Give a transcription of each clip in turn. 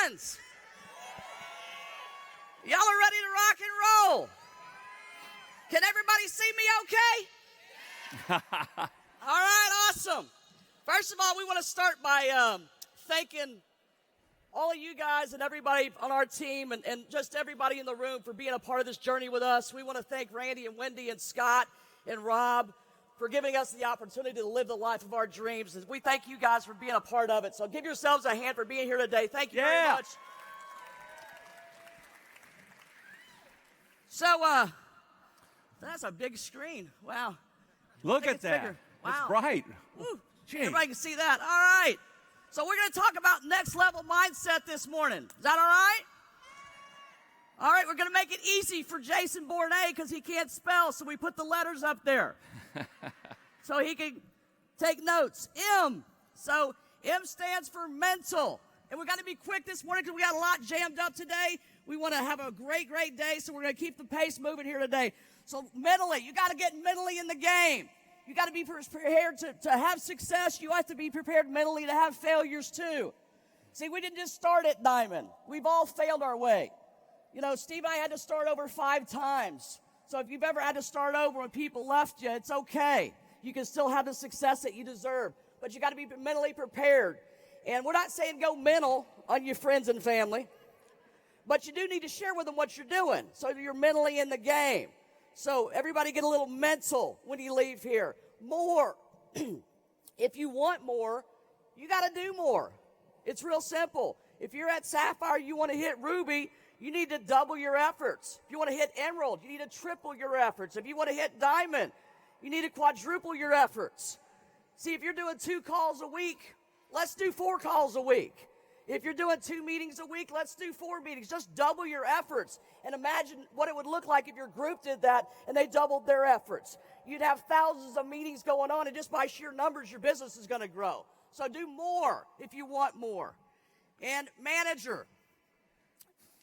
ones. Y'all are ready to rock and roll. Can everybody see me okay? All right, awesome. First of all, we want to start by thanking all of you guys and everybody on our team and just everybody in the room for being a part of this journey with us. We want to thank Randy and Wendy and Scott and Rob for giving us the opportunity to live the life of our dreams. And we thank you guys for being a part of it. So give yourselves a hand for being here today. Thank you very much. So, that's a big screen. Wow. Look at that. Bigger. Wow. It's bright. Woo. Everybody can see that. All right. So we're going to talk about next level mindset this morning. Is that all right? All right, we're going to make it easy for Jason Bournet because he can't spell, so we put the letters up there so he can take notes. M. So M stands for mental. And we're going to be quick this morning because we got a lot jammed up today. We want to have a great, great day, so we're going to keep the pace moving here today. So mentally, you got to get mentally in the game. You got to be prepared to have success. You have to be prepared mentally to have failures too. See, we didn't just start at Diamond. We've all failed our way. You know, Steve and I had to start over 5 times. So if you've ever had to start over when people left you, it's okay. You can still have the success that you deserve. But you got to be mentally prepared. And we're not saying go mental on your friends and family. But you do need to share with them what you're doing so you're mentally in the game. So everybody get a little mental when you leave here. More. If you want more, you got to do more. It's real simple. If you're at Sapphire, you want to hit Ruby, you need to double your efforts. If you want to hit Emerald, you need to triple your efforts. If you want to hit Diamond, you need to quadruple your efforts. See, if you're doing 2 calls a week, let's do 4 calls a week. If you're doing 2 meetings a week, let's do 4 meetings. Just double your efforts. And imagine what it would look like if your group did that and they doubled their efforts. You'd have thousands of meetings going on, and just by sheer numbers, your business is going to grow. So do more if you want more. And manager,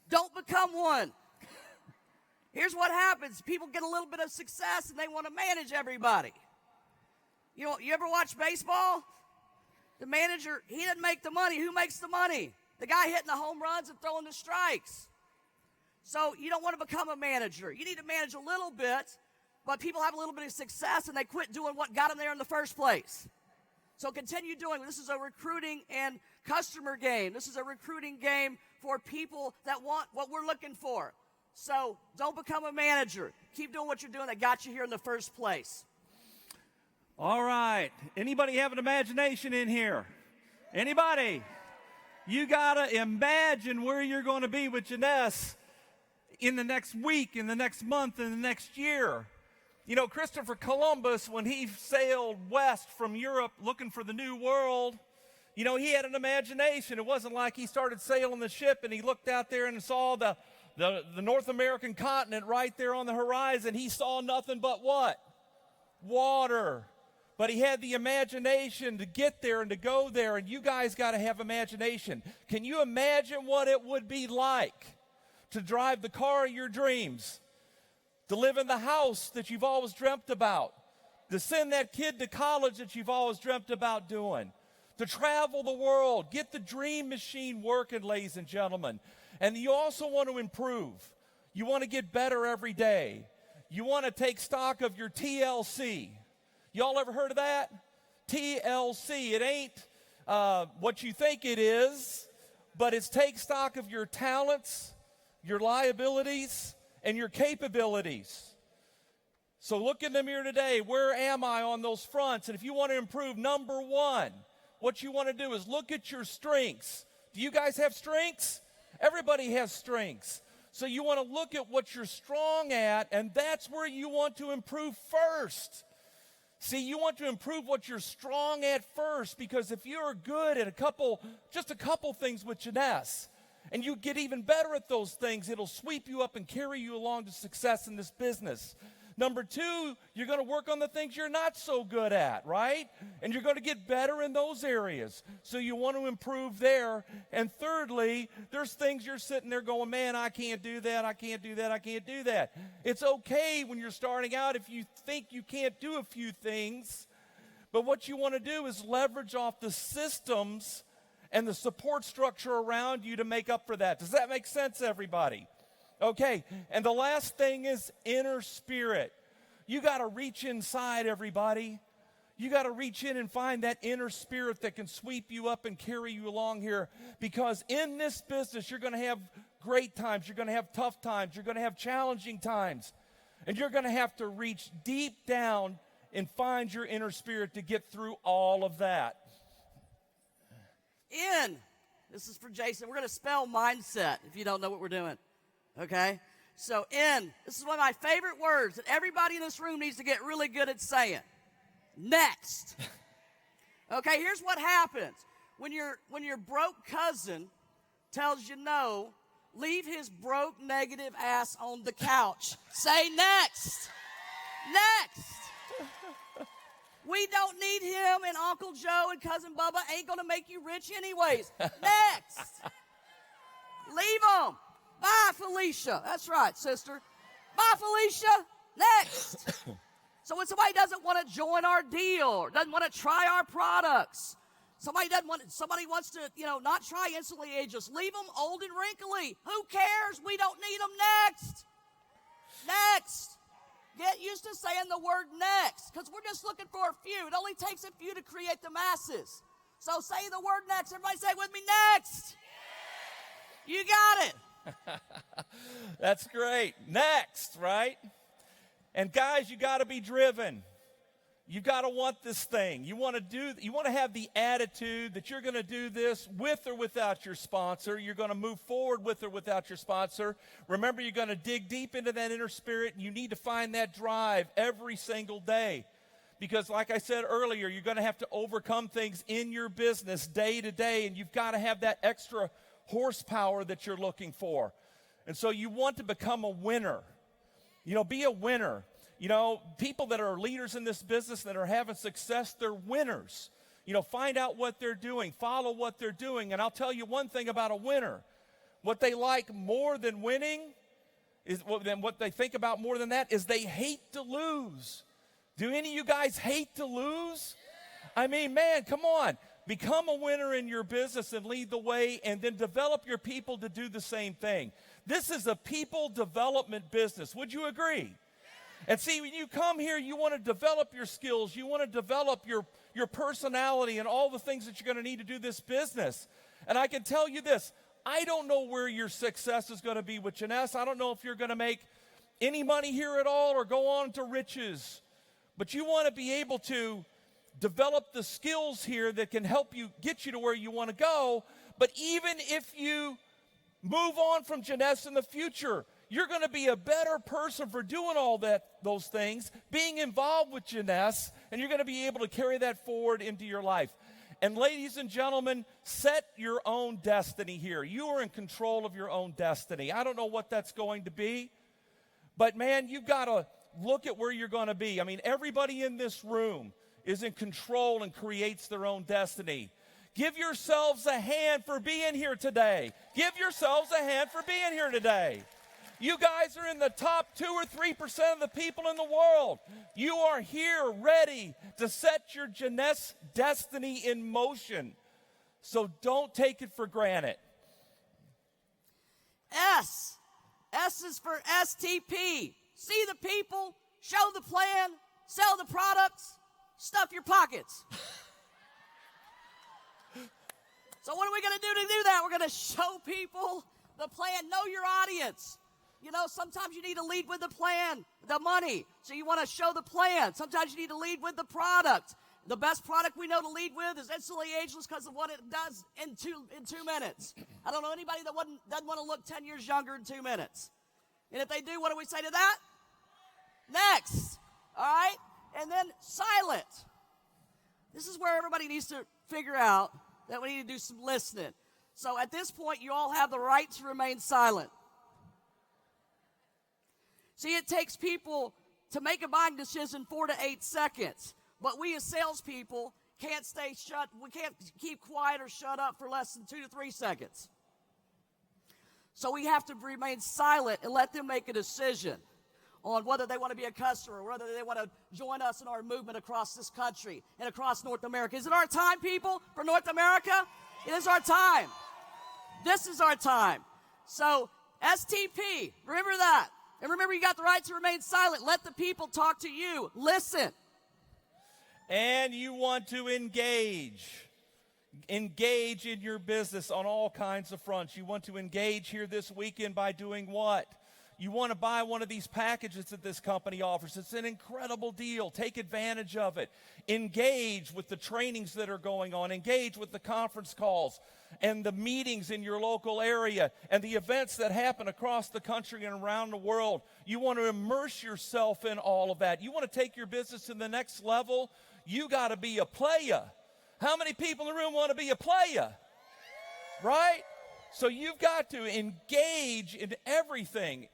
don't become one. Here's what happens. People get a little bit of success, and they want to manage everybody. You know, you ever watch baseball? The manager, he doesn't make the money. Who makes the money? The guy hitting the home runs and throwing the strikes. So you don't want to become a manager. You need to manage a little bit, but people have a little bit of success and they quit doing what got them there in the first place. So continue doing. This is a recruiting and customer game. This is a recruiting game for people that want what we're looking for. So don't become a manager. Keep doing what you're doing that got you here in the first place. All right. Anybody have an imagination in here? Anybody? You got to imagine where you're going to be with Jeunesse in the next week, in the next month, in the next year. You know, Christopher Columbus, when he sailed west from Europe looking for the New World, you know, he had an imagination. It wasn't like he started sailing the ship and he looked out there and saw the North American continent right there on the horizon. He saw nothing but what? Water. But he had the imagination to get there and to go there, and you guys got to have imagination. Can you imagine what it would be like to drive the car of your dreams, to live in the house that you've always dreamt about, to send that kid to college that you've always dreamt about doing, to travel the world, get the dream machine working, ladies and gentlemen. And you also want to improve. You want to get better every day. You want to take stock of your TLC. Y'all ever heard of that? TLC. It ain't what you think it is, but it's take stock of your talents, your liabilities, and your capabilities. So look in the mirror today. Where am I on those fronts? And if you want to improve, number 1, what you want to do is look at your strengths. Do you guys have strengths? Everybody has strengths. So you want to look at what you're strong at, and that's where you want to improve first. See, you want to improve what you're strong at first, because if you're good at just a couple things with Jeunesse, and you get even better at those things, it'll sweep you up and carry you along to success in this business. Number 2, you're going to work on the things you're not so good at, right? And you're going to get better in those areas. So you want to improve there. And thirdly, there's things you're sitting there going, man, I can't do that, I can't do that, I can't do that. It's okay when you're starting out if you think you can't do a few things. But what you want to do is leverage off the systems and the support structure around you to make up for that. Does that make sense, everybody? Okay, and the last thing is inner spirit. You got to reach inside, everybody. You got to reach in and find that inner spirit that can sweep you up and carry you along here, because in this business, you're going to have great times, you're going to have tough times, you're going to have challenging times, and you're going to have to reach deep down and find your inner spirit to get through all of that. This is for Jason. We're going to spell mindset if you don't know what we're doing. Okay? So this is one of my favorite words that everybody in this room needs to get really good at saying. Next. Okay, here's what happens. When your broke cousin tells you no, leave his broke negative ass on the couch. Say next. Next. We don't need him, and Uncle Joe and Cousin Bubba ain't going to make you rich anyways. Next. Leave them. Bye, Felicia. That's right, sister. Bye, Felicia. Next. So when somebody doesn't want to join our deal or doesn't want to try our products, somebody wants to, not try Instantly Ageless, leave them old and wrinkly. Who cares? We don't need them. Next. Next. Get used to saying the word next, because we're just looking for a few. It only takes a few to create the masses. So say the word next. Everybody say it with me, next. You got it. That's great. Next, right? And guys, you got to be driven. You got to want this thing. You want to have the attitude that you're going to do this with or without your sponsor. You're going to move forward with or without your sponsor. Remember, you're going to dig deep into that inner spirit, and you need to find that drive every single day. Because like I said earlier, you're going to have to overcome things in your business day to day, and you've got to have that extra horsepower that you're looking for. And so you want to become a winner. Be a winner. People that are leaders in this business that are having success, they're winners. Find out what they're doing, follow what they're doing. And I'll tell you one thing about a winner. What they like more than winning what they think about more than that is they hate to lose. Do any of you guys hate to lose? I mean, man, come on. Become a winner in your business and lead the way, and then develop your people to do the same thing. This is a people development business. Would you agree? And see, when you come here, you want to develop your skills. You want to develop your personality and all the things that you're going to need to do this business. And I can tell you this, I don't know where your success is going to be with Jeunesse. I don't know if you're going to make any money here at all or go on to riches. But you want to be able to develop the skills here that can help you get you to where you want to go. But even if you move on from Jeunesse in the future, you're going to be a better person for doing all those things, being involved with Jeunesse, and you're going to be able to carry that forward into your life. And ladies and gentlemen, set your own destiny here. You are in control of your own destiny. I don't know what that's going to be, but man, you've got to look at where you're going to be. I mean, everybody in this room is in control and creates their own destiny. Give yourselves a hand for being here today. Give yourselves a hand for being here today. You guys are in the top 2 or 3% of the people in the world. You are here ready to set your Jeunesse destiny in motion. So don't take it for granted. S. S is for STP. See the people, show the plan, sell the products, stuff your pockets. So what are we going to do that? We're going to show people the plan. Know your audience. Sometimes you need to lead with the plan, the money. So you want to show the plan. Sometimes you need to lead with the product. The best product we know to lead with is Instantly Ageless because of what it does in two minutes. I don't know anybody that doesn't want to look 10 years younger in 2 minutes. And if they do, what do we say to that? Next. All right? And then silent. This is where everybody needs to figure out that we need to do some listening. So at this point, you all have the right to remain silent. See, it takes people to make a buying decision 4 to 8 seconds. But we as salespeople can't we can't keep quiet or shut up for less than 2 to 3 seconds. So we have to remain silent and let them make a decision on whether they want to be a customer, or whether they want to join us in our movement across this country and across North America. Is it our time, people, for North America? It is our time. This is our time. So, STP, remember that. And remember, you got the right to remain silent. Let the people talk to you. Listen. And you want to engage. Engage in your business on all kinds of fronts. You want to engage here this weekend by doing what? You want to buy one of these packages that this company offers. It's an incredible deal. Take advantage of it. Engage with the trainings that are going on. Engage with the conference calls and the meetings in your local area and the events that happen across the country and around the world. You want to immerse yourself in all of that. You want to take your business to the next level. You got to be a player. How many people in the room want to be a player? Right? So you've got to engage in everything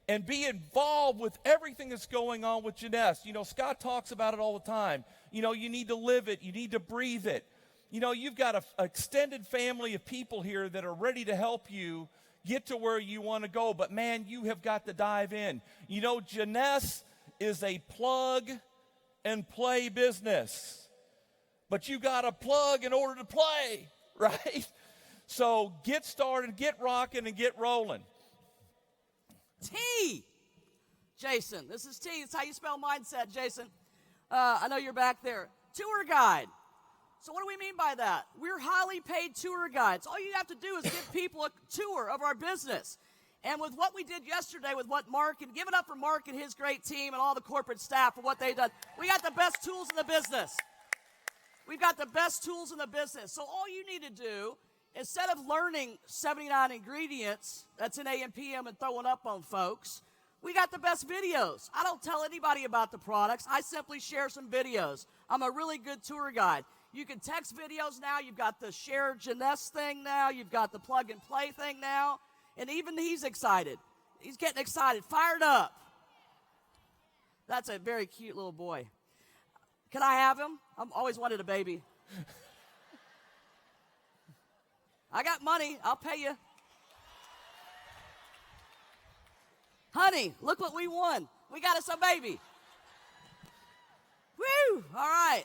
and be involved with everything that's going on with Jeunesse. You know, Scott talks about it all the time. You know, you need to live it. You need to breathe it. You know, you've got an extended family of people here that are ready to help you get to where you want to go. But, man, you have got to dive in. You know, Jeunesse is a plug and play business. But you got to plug in order to play, right? So get started, get rocking, and get rolling. T. Jason. This is T. It's how you spell mindset, Jason. I know you're back there. Tour guide. So what do we mean by that? We're highly paid tour guides. All you have to do is give people a tour of our business. And with what we did yesterday with what Mark, and give it up for Mark and his great team and all the corporate staff for what they've done. We got the best tools in the business. We've got the best tools in the business. So all you need to do, instead of learning 79 ingredients that's in AM, PM and throwing up on folks, we got the best videos. I don't tell anybody about the products. I simply share some videos. I'm a really good tour guide. You can text videos now. You've got the share Jeunesse thing now. You've got the plug and play thing now. And even he's excited. He's getting excited, fired up. That's a very cute little boy. Can I have him? I've always wanted a baby. I got money. I'll pay you. Honey, look what we won. We got us a baby. Woo! All right.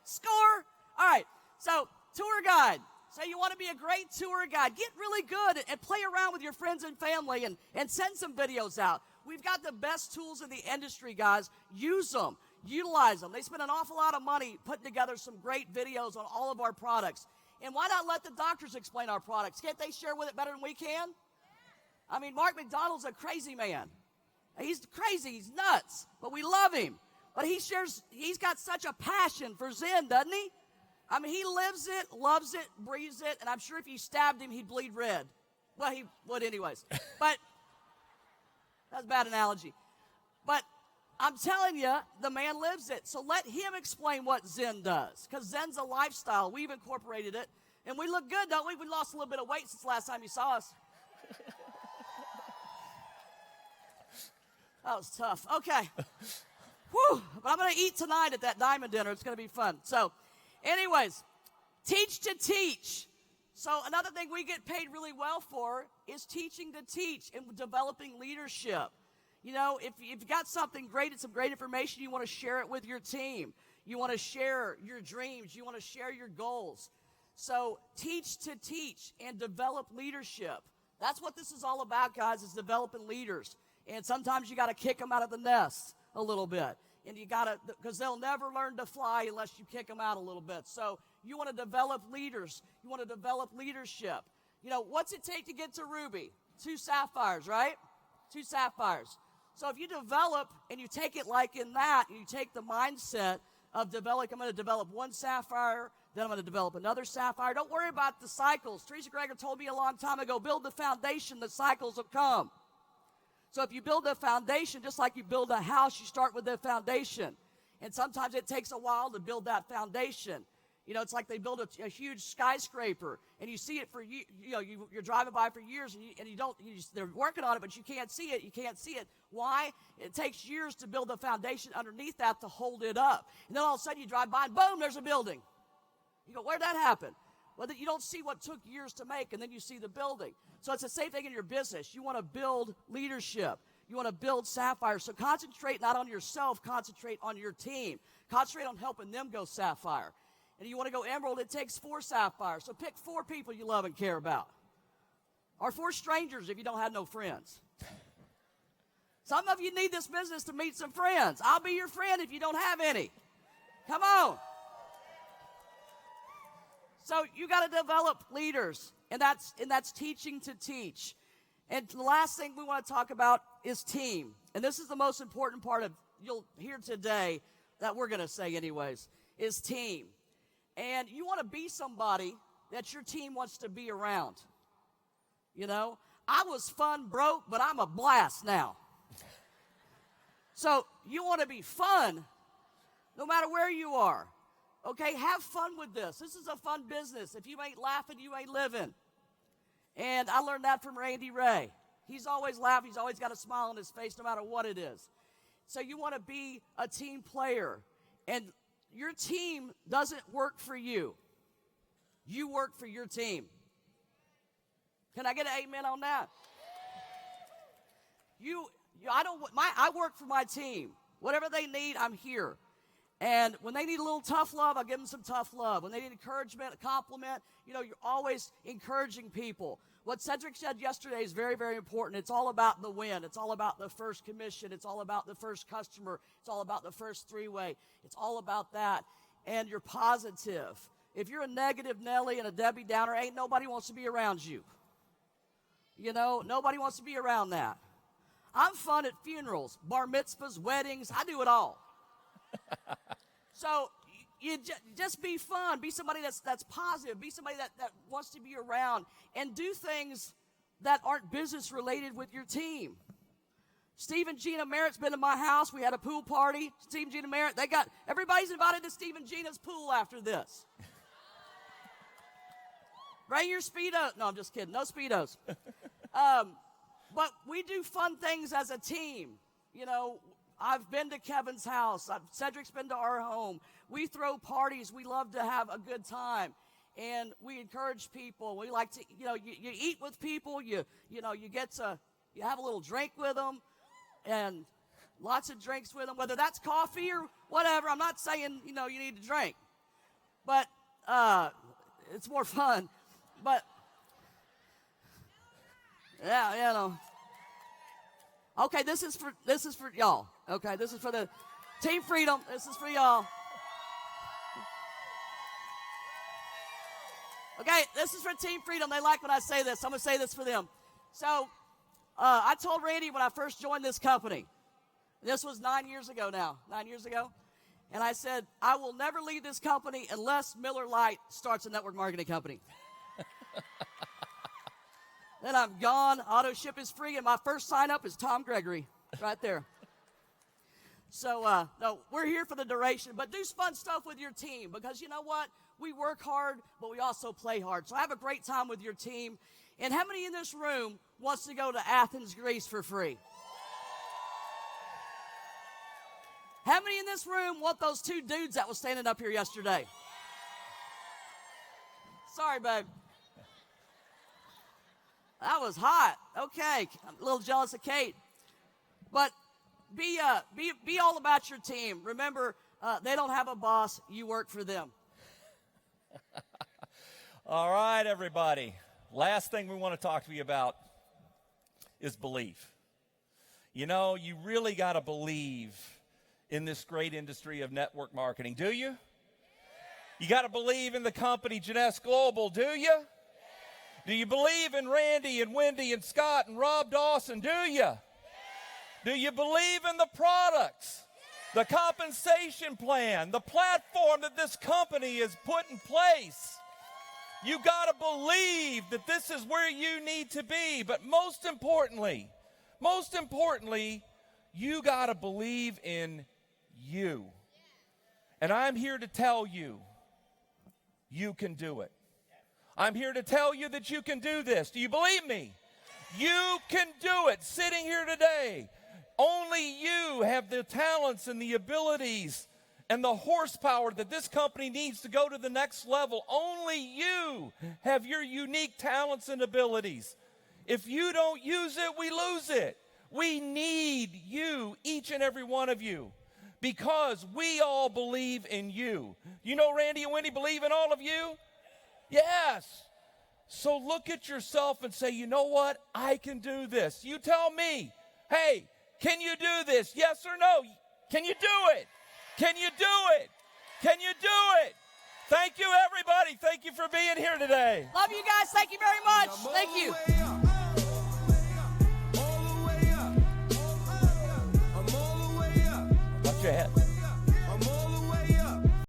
Score. All right. So, tour guide. So you want to be a great tour guide. Get really good and play around with your friends and family and send some videos out. We've got the best tools in the industry, guys. Use them. Utilize them. They spend an awful lot of money putting together some great videos on all of our products. And why not let the doctors explain our products? Can't they share with it better than we can? I mean, Mark McDonald's a crazy man. He's crazy. He's nuts. But we love him. But he's got such a passion for Zen, doesn't he? I mean, he lives it, loves it, breathes it, and I'm sure if you stabbed him, he'd bleed red. Well, he would anyways. But that's a bad analogy. But I'm telling you, the man lives it. So let him explain what Zen does, because Zen's a lifestyle. We've incorporated it, and we look good, don't we? We lost a little bit of weight since the last time you saw us. That was tough. Okay. Whew. But I'm going to eat tonight at that diamond dinner. It's going to be fun. So, anyways, teach to teach. So another thing we get paid really well for is teaching to teach and developing leadership. You know, if you've got something great and some great information, you want to share it with your team. You want to share your dreams. You want to share your goals. So teach to teach and develop leadership. That's what this is all about, guys, is developing leaders. And sometimes you got to kick them out of the nest a little bit. And you got to, because they'll never learn to fly unless you kick them out a little bit. So you want to develop leaders. You want to develop leadership. You know, what's it take to get to Ruby? 2 sapphires, right? 2 sapphires. So if you develop and you take it like in that, and you take the mindset of developing, I'm going to develop 1 sapphire, then I'm going to develop another sapphire. Don't worry about the cycles. Teresa Greger told me a long time ago, build the foundation, the cycles will come. So if you build a foundation, just like you build a house, you start with the foundation. And sometimes it takes a while to build that foundation. You know, it's like they build a huge skyscraper, and you see it for, you're driving by for years, they're working on it, but you can't see it. You can't see it. Why? It takes years to build a foundation underneath that to hold it up. And then all of a sudden you drive by, and boom, there's a building. You go, where'd that happen? Well, you don't see what took years to make, and then you see the building. So it's the same thing in your business. You want to build leadership. You want to build sapphire. So concentrate not on yourself, concentrate on your team. Concentrate on helping them go sapphire. And you want to go emerald, it takes 4 sapphires. So pick 4 people you love and care about. Or 4 strangers if you don't have no friends. Some of you need this business to meet some friends. I'll be your friend if you don't have any. Come on. So you got to develop leaders, and that's teaching to teach. And the last thing we want to talk about is team. And this is the most important part of, you'll hear today, that we're going to say anyways, is team. And you want to be somebody that your team wants to be around. You know, I was fun broke, but I'm a blast now. So you want to be fun no matter where you are. Okay, have fun with this. This is a fun business. If you ain't laughing, you ain't living. And I learned that from Randy Ray. He's always laughing. He's always got a smile on his face no matter what it is. So you want to be a team player. And your team doesn't work for you. You work for your team. Can I get an amen on that? I work for my team. Whatever they need, I'm here. And when they need a little tough love, I'll give them some tough love. When they need encouragement, a compliment, you know, you're always encouraging people. What Cedric said yesterday is very, very important. It's all about the win. It's all about the first commission. It's all about the first customer. It's all about the first 3-way. It's all about that. And you're positive. If you're a negative Nelly and a Debbie Downer, ain't nobody wants to be around you. You know, nobody wants to be around that. I'm fun at funerals, bar mitzvahs, weddings. I do it all. So you just be fun. Be somebody that's positive. Be somebody that wants to be around. And do things that aren't business related with your team. Steve and Gina Merritt's been to my house. We had a pool party. Steve and Gina Merritt, everybody's invited to Steve and Gina's pool after this. Bring your Speedos. No, I'm just kidding. No Speedos. But we do fun things as a team. You know, I've been to Kevin's house. Cedric's been to our home. We throw parties. We love to have a good time. And we encourage people. We like to, you know, you eat with people. You have a little drink with them. And lots of drinks with them, whether that's coffee or whatever. I'm not saying, you know, you need to drink. But it's more fun. But, yeah, you know. Okay, this is for y'all. Okay, this is for the Team Freedom. This is for y'all. Okay, this is for Team Freedom. They like when I say this. I'm going to say this for them. So, I told Randy when I first joined this company, this was 9 years ago now, 9 years ago, and I said, I will never leave this company unless Miller Lite starts a network marketing company. Then I'm gone. Auto ship is free, and my first sign-up is Tom Gregory, right there. So, no, we're here for the duration, but do fun stuff with your team because you know what? We work hard, but we also play hard. So have a great time with your team. And how many in this room wants to go to Athens, Greece for free? How many in this room want those 2 dudes that was standing up here yesterday? Sorry, babe. That was hot. Okay, I'm a little jealous of Kate. But be all about your team. Remember, they don't have a boss. You work for them. All right, everybody. Last thing we want to talk to you about is belief. You know, you really got to believe in this great industry of network marketing, do you? You got to believe in the company Jeunesse Global, do you? Do you believe in Randy and Wendy and Scott and Rob Dawson, do you? Do you believe in the products, the compensation plan, the platform that this company has put in place? You got to believe that this is where you need to be. But most importantly, you got to believe in you. And I'm here to tell you, you can do it. I'm here to tell you that you can do this. Do you believe me? You can do it. Sitting here today, only you have the talents and the abilities and the horsepower that this company needs to go to the next level. Only you have your unique talents and abilities. If you don't use it, we lose it. We need you, each and every one of you. because we all believe in you. You know Randy and Wendy believe in all of you? Yes. So look at yourself and say, you know what? I can do this. You tell me, hey, can you do this? Yes or no? Can you do it? Can you do it? Can you do it? Thank you, everybody. Thank you for being here today. Love you guys. Thank you very much. Thank you.